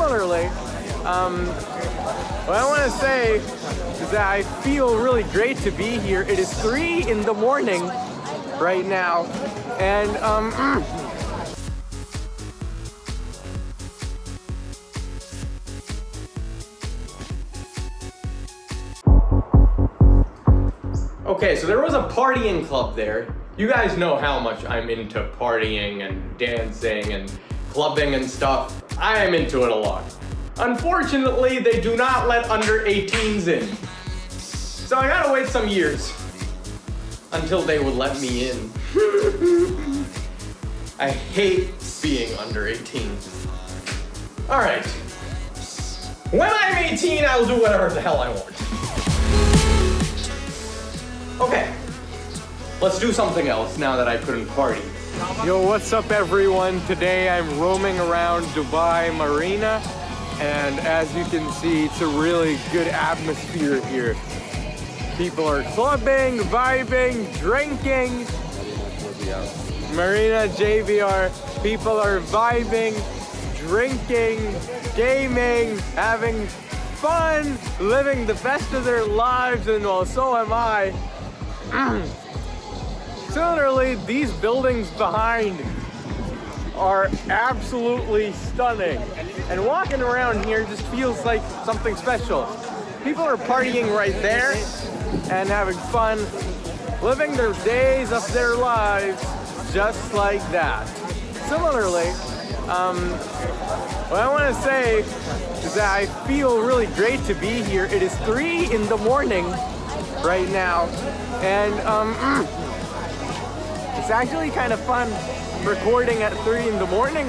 Similarly, what I want to say is that I feel really great to be here. It is 3 in the morning right now, and okay, so there was a partying club there. You guys know how much I'm into partying and dancing and clubbing and stuff. I am into it a lot. Unfortunately, they do not let under 18s in. So I gotta wait some years until they would let me in. I hate being under 18. All right. When I'm 18, I'll do whatever the hell I want. Okay. Let's do something else now that I couldn't party. Yo, what's up everyone? Today I'm roaming around Dubai Marina, and as you can see, it's a really good atmosphere here. People are clubbing, vibing, drinking. Marina, JBR. People are vibing, drinking, gaming, having fun, living the best of their lives, and well, so am I. Similarly, these buildings behind are absolutely stunning. And walking around here just feels like something special. People are partying right there and having fun, living their days of their lives just like that. Similarly, what I want to say is that I feel really great to be here. It is 3 in the morning right now, and it's actually kind of fun recording at 3 in the morning,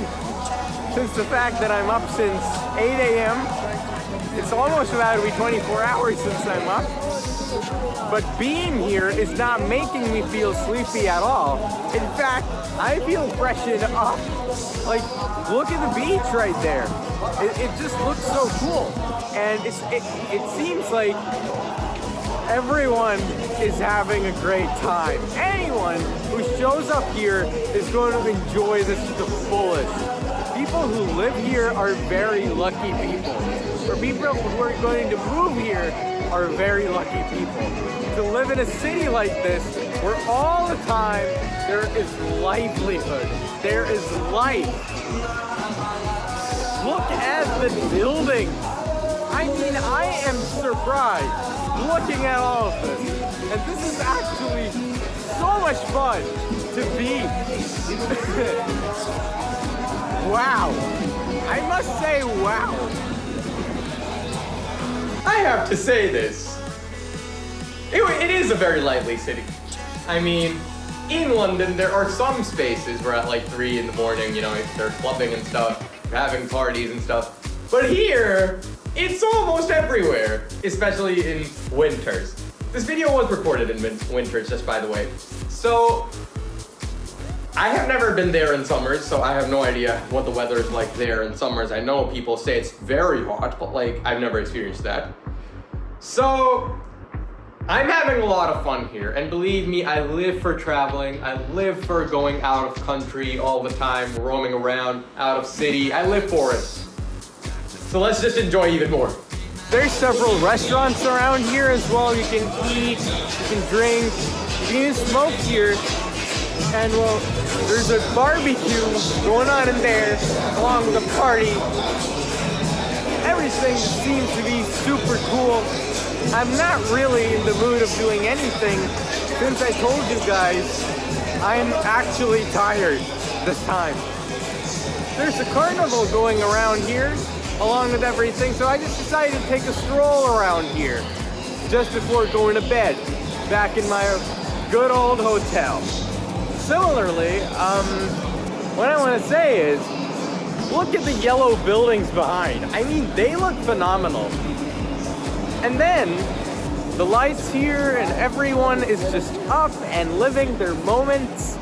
since the fact that I'm up since 8 a.m. It's almost about to be 24 hours since I'm up. But being here is not making me feel sleepy at all. In fact, I feel freshened up. Like, look at the beach right there. It just looks so cool. And it seems like everyone is having a great time. Anyone who shows up here is going to enjoy this to the fullest. People who live here are very lucky people. For people who are going to move here are very lucky people. To live in a city like this, where all the time there is livelihood, there is life. Look at the buildings. I mean, I am surprised looking at all of this. And this is actually so much fun to be. Wow. I must say, wow. I have to say this. It is a very lively city. I mean, in London, there are some spaces where at like 3 in the morning, you know, they're clubbing and stuff, having parties and stuff. But here, it's almost everywhere, especially in winters. This video was recorded in winters, just by the way. So, I have never been there in summers, so I have no idea what the weather is like there in summers. I know people say it's very hot, but like, I've never experienced that. So, I'm having a lot of fun here, and believe me, I live for traveling. I live for going out of country all the time, roaming around, out of city. I live for it. So let's just enjoy even more. There's several restaurants around here as well. You can eat, you can drink, you can even smoke here. And well, there's a barbecue going on in there, along with a party. Everything seems to be super cool. I'm not really in the mood of doing anything, since I told you guys, I'm actually tired this time. There's a carnival going around here, along with everything, so I just decided to take a stroll around here, just before going to bed, back in my good old hotel. Similarly, what I want to say is, look at the yellow buildings behind. I mean, they look phenomenal. And then, the lights here and everyone is just up and living their moments.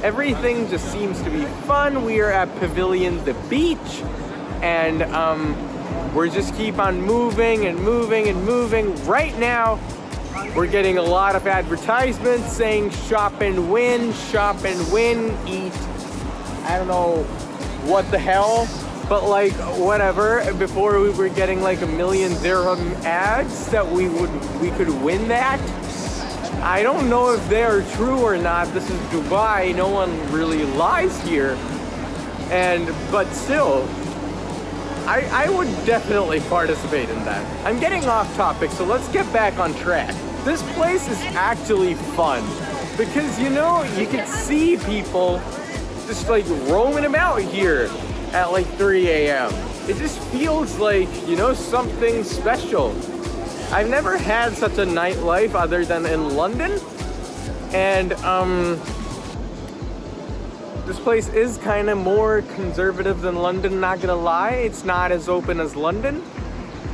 Everything just seems to be fun. We are at Pavilion the Beach, and we're just keep on moving and moving and moving. Right now, we're getting a lot of advertisements saying shop and win, eat. I don't know what the hell But like, whatever, before we were getting like 1 million dirham ads that we could win that. I don't know if they are true or not. This is Dubai, no one really lies here. But still, I would definitely participate in that. I'm getting off topic, so let's get back on track. This place is actually fun because, you know, you can see people just like roaming about here at like 3 a.m. It just feels like, you know, something special. I've never had such a nightlife other than in London. And this place is kind of more conservative than London, not gonna lie. It's not as open as London,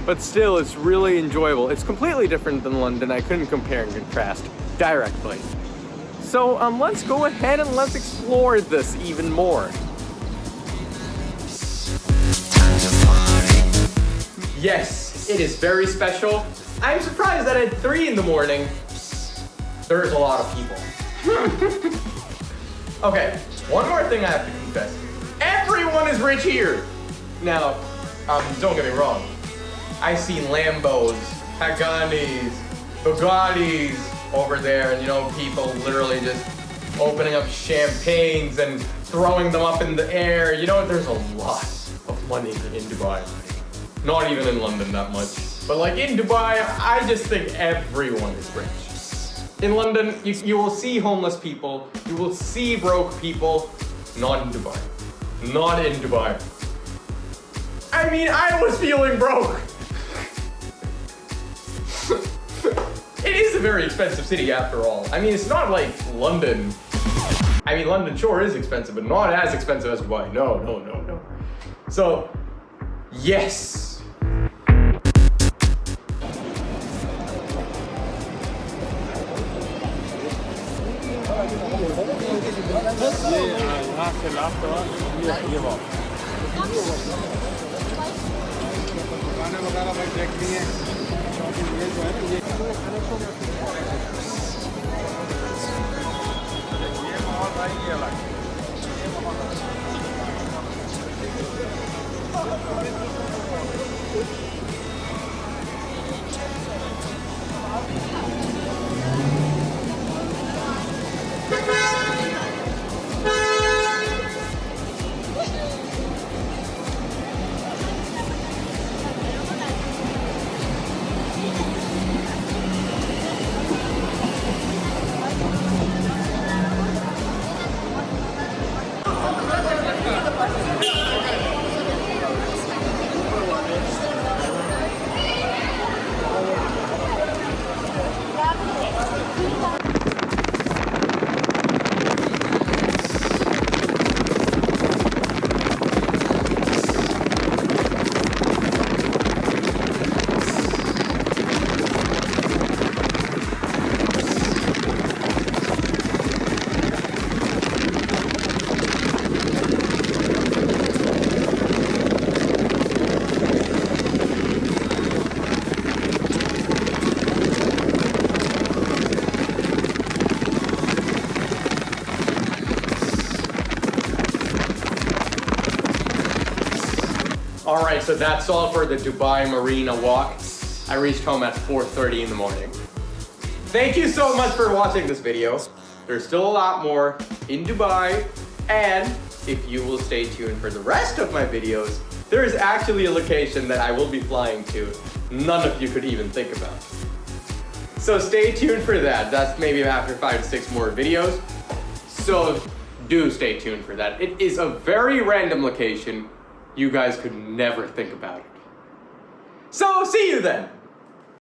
but still it's really enjoyable. It's completely different than London. I couldn't compare and contrast directly. So let's go ahead and let's explore this even more. Yes, it is very special. I'm surprised that at 3 in the morning, there's a lot of people. Okay, one more thing I have to confess. Everyone is rich here. Now, don't get me wrong. I've seen Lambos, Paganis, Bugattis over there, and you know, people literally just opening up champagnes and throwing them up in the air. You know, there's a lot of money in Dubai. Not even in London that much. But like in Dubai, I just think everyone is rich. In London, you will see homeless people, you will see broke people. Not in Dubai. Not in Dubai. I mean, I was feeling broke. It is a very expensive city after all. I mean, it's not like London. I mean, London sure is expensive, but not as expensive as Dubai. No. So, yes. Alright, so that's all for the Dubai Marina walk. I reached home at 4:30 in the morning. Thank you so much for watching this video. There's still a lot more in Dubai, and if you will stay tuned for the rest of my videos, there is actually a location that I will be flying to none of you could even think about. So stay tuned for that. That's maybe after 5 to 6 more videos. So do stay tuned for that. It is a very random location. You guys could never think about it. So see you then.